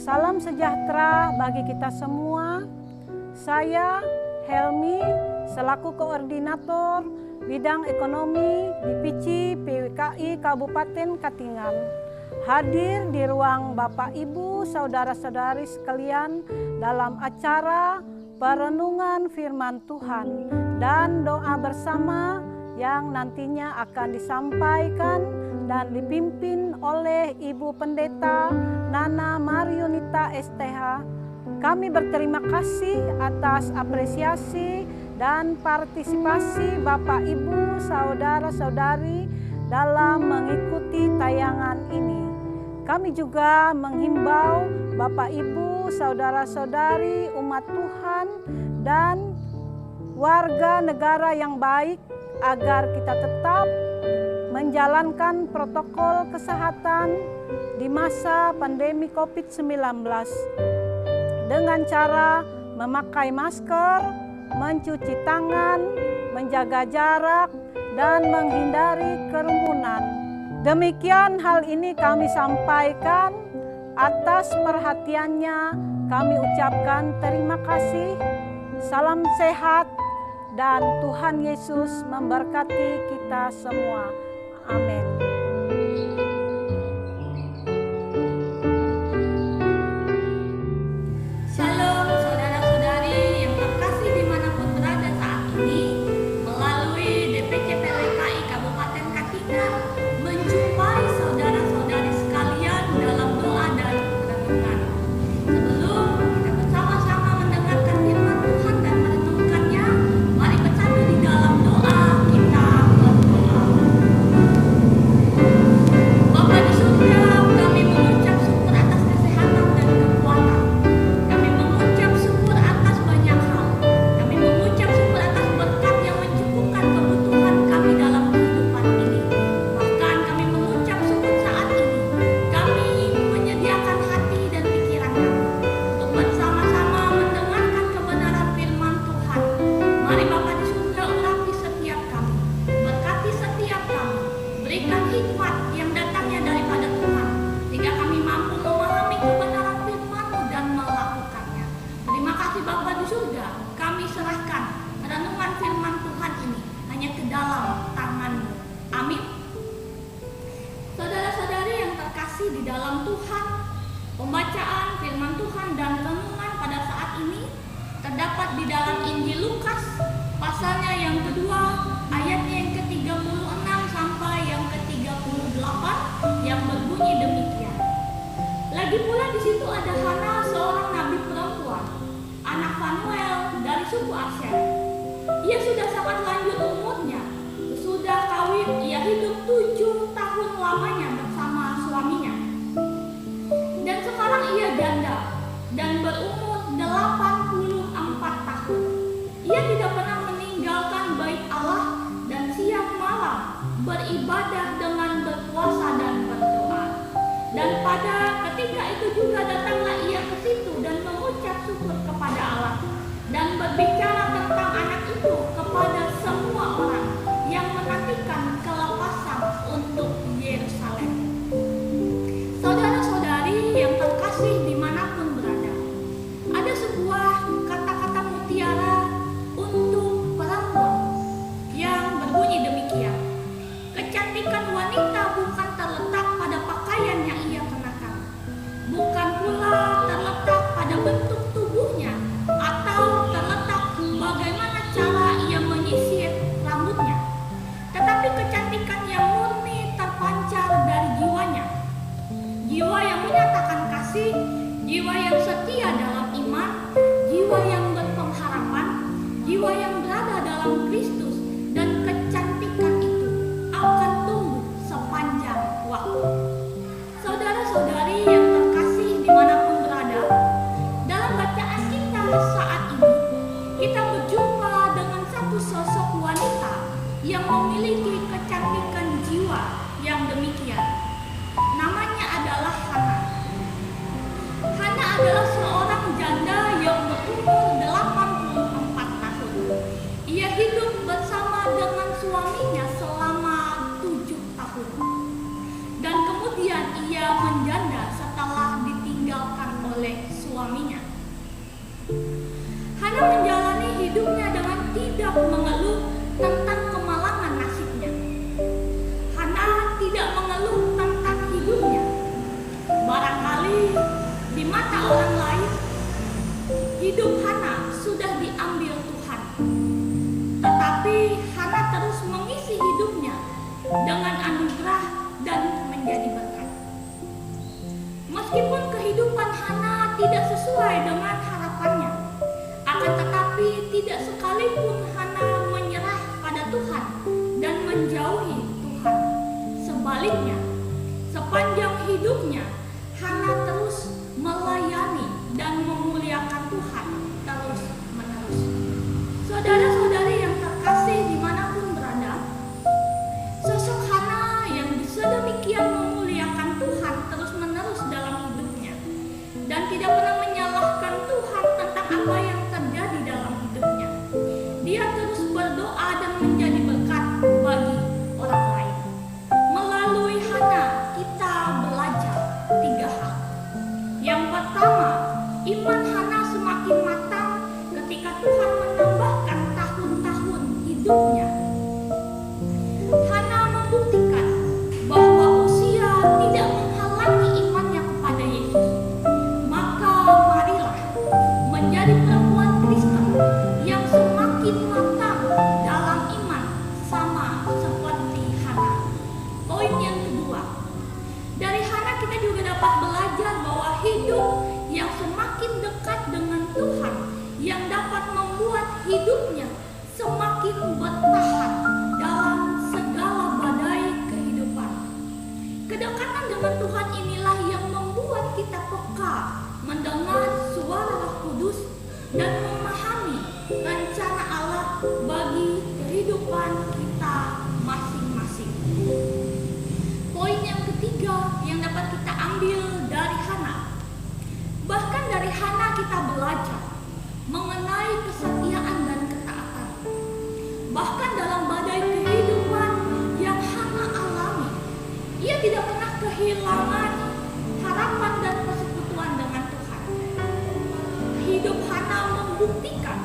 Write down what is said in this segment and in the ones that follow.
Salam sejahtera bagi kita semua. Saya Helmi selaku koordinator bidang ekonomi di PICI PWKI Kabupaten Katingan hadir di ruang Bapak Ibu saudara-saudari sekalian dalam acara perenungan firman Tuhan dan doa bersama yang nantinya akan disampaikan dan dipimpin oleh Ibu Pendeta Nana Mariunita STH. Kami berterima kasih atas apresiasi dan partisipasi Bapak Ibu saudara-saudari dalam mengikuti tayangan ini. Kami juga menghimbau Bapak Ibu saudara-saudari umat Tuhan dan warga negara yang baik agar kita tetap menjalankan protokol kesehatan di masa pandemi COVID-19 dengan cara memakai masker, mencuci tangan, menjaga jarak, dan menghindari kerumunan. Demikian hal ini kami sampaikan. Atas perhatiannya kami ucapkan terima kasih. Salam sehat dan Tuhan Yesus memberkati kita semua. Amin. Pembacaan firman Tuhan dan renungan pada saat ini terdapat di dalam Injil Lukas pasalnya yang kedua, ayatnya yang ke-36 sampai yang ke-38 yang berbunyi demikian. Lagi pula di situ ada Hana, seorang nabi perempuan, anak Fanuel dari suku Asher. Ia sudah sangat lanjut umurnya. Sesudah kawin ia hidup 7 tahun lamanya bersama suaminya. Dan sekarang ia janda dan berumur 84 tahun. Ia tidak pernah meninggalkan bait Allah dan siang malam beribadah dengan berpuasa dan berdoa. Dan pada ketika itu juga datanglah ia ke situ dan mengucap syukur kepada Allah dan berbicara tentang anak itu kepada semua orang yang menantikan kelepasan untuk Yerusalem. Saudara-saudari yang terkasih dimanapun berada, ada sebuah kata-kata mutiara untuk perempuan yang berbunyi demikian. Kecantikan wanita bukan terletak pada pakaian yang ia kenakan, bukan pula terletak pada bentuk tubuhnya atau terletak bagaimana cara ia menyisir rambutnya, tetapi kecantikan yang murni terpancar dari jiwanya. Jiwa yang menyatakan kasih, jiwa yang setia dalam iman, jiwa yang berpengharapan, jiwa yang berada dalam Kristus, dan kecantikan itu akan tumbuh sepanjang waktu. Saudara-saudari yang terkasih dimanapun berada, dalam bacaan kita saat ini, kita berjumpa dengan satu sosok wanita yang memiliki kecantikan jiwa yang demikian. Namanya adalah Hana. Hana adalah seorang janda yang berumur 84 tahun. Ia hidup bersama dengan suaminya selama 7 tahun. Dan kemudian ia menjanda setelah ditinggalkan oleh sekalipun Hana menyerah pada Tuhan dan menjauhi Tuhan. Sebaliknya, sepanjang hidupnya Hana terus melayani dan memuliakan Tuhan terus-menerus. Saudara-saudari yang terkasih dimanapun berada, sosok Hana yang sedemikian memuliakan Tuhan terus-menerus dalam hidupnya dan tidak pernah menyalahkan Tuhan tentang apa yang terjadi dalam hidupnya. Dia terus berdoa dan menjadi berkat bagi orang lain. Melalui Hana kita belajar 3 hal. Yang pertama, iman Hana semakin matang ketika Tuhan menambahkan tahun-tahun hidupnya. Hana membuktikan bahwa usia tidak menghalangi imannya kepada Yesus. Maka marilah menjadi perempuan Kristen yang semakin matang dalam iman sama seperti Hana. Poin yang kedua, dari Hana kita juga dapat belajar bahwa hidup yang semakin dekat dengan Tuhan yang dapat membuat hidupnya semakin bertahan dalam segala badai kehidupan. Kedekatan dengan Tuhan inilah yang membuat kita peka mendengar suara Roh Kudus dan memahami rencana Allah bagi kehidupan kita masing-masing. Poin yang ketiga yang dapat kita ambil dari Hana. Bahkan dari Hana kita belajar mengenai kesetiaan dan ketaatan. Bahkan dalam badai kehidupan yang Hana alami, ia tidak pernah kehilangan harapan dan persekutuan dengan Tuhan. Hidup Hana membuktikan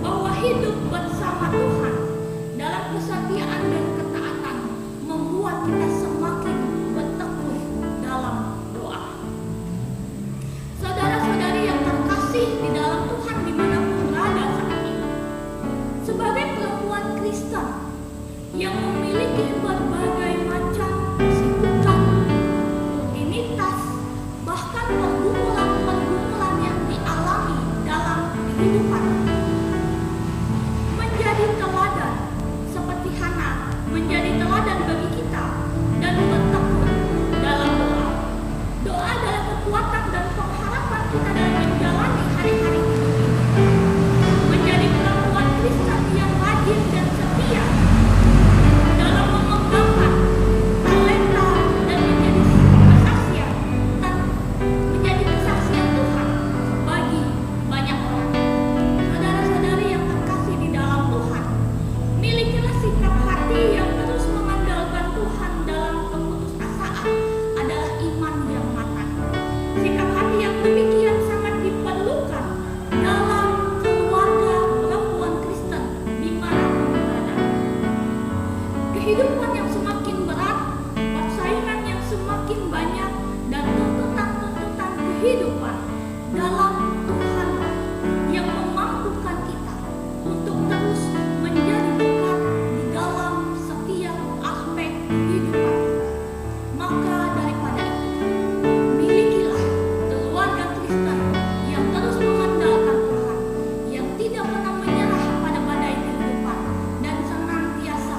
bahwa hidup bersama Tuhan dalam kesetiaan dan ketaatan membuat kita semakin bertekun dalam doa. Saudara-saudari yang terkasih di dalam Tuhan dimanapun berada saat ini, sebagai perempuan Kristen yang memiliki berbagai macam kesibukan, rutinitas, bahkan pergumulan-pergumulan yang dialami dalam kehidupan, menjadi teladan seperti Hana, menjadi teladan bagi kita dan bertekun dalam doa. Doa adalah kekuatan dan pengharapan kita dalam menjalani hari-hari hidup ini. Menjadi perempuan Kristen yang rajin dan setia dalam mengembangkan talenta dan menjadi kesaksian Tuhan bagi banyak orang. Saudara-saudari yang terkasih di dalam Tuhan, milikilah sikap hati yang terus mengandalkan Tuhan dalam keputusasaan adalah iman yang matang. Sikap hati yang demikian sangat diperlukan dalam keluarga perempuan Kristen dimanapun berada. Kehidupan yang semakin berat, persaingan yang semakin banyak, dan tuntutan-tuntutan kehidupan dalam Tuhanlah yang memampukan kita untuk terus menjadi dekat di dalam setiap aspek kehidupan kita. Maka daripada itu, milikilah keluarga Kristen yang terus mengandalkan Tuhan, yang tidak pernah menyerah pada badai kehidupan, dan senantiasa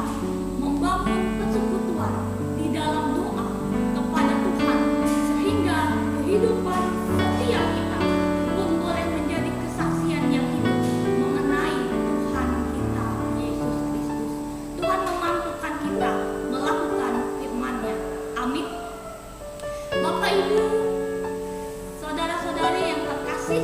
membangun persekutuan di dalam doa kepada Tuhan, sehingga kehidupan setiap kita pun boleh menjadi kesaksian yang hidup mengenai Tuhan kita, Yesus Kristus. Tuhan memampukan kita melakukan firman-Nya. Amin. Bapak Ibu, saudara-saudari yang terkasih,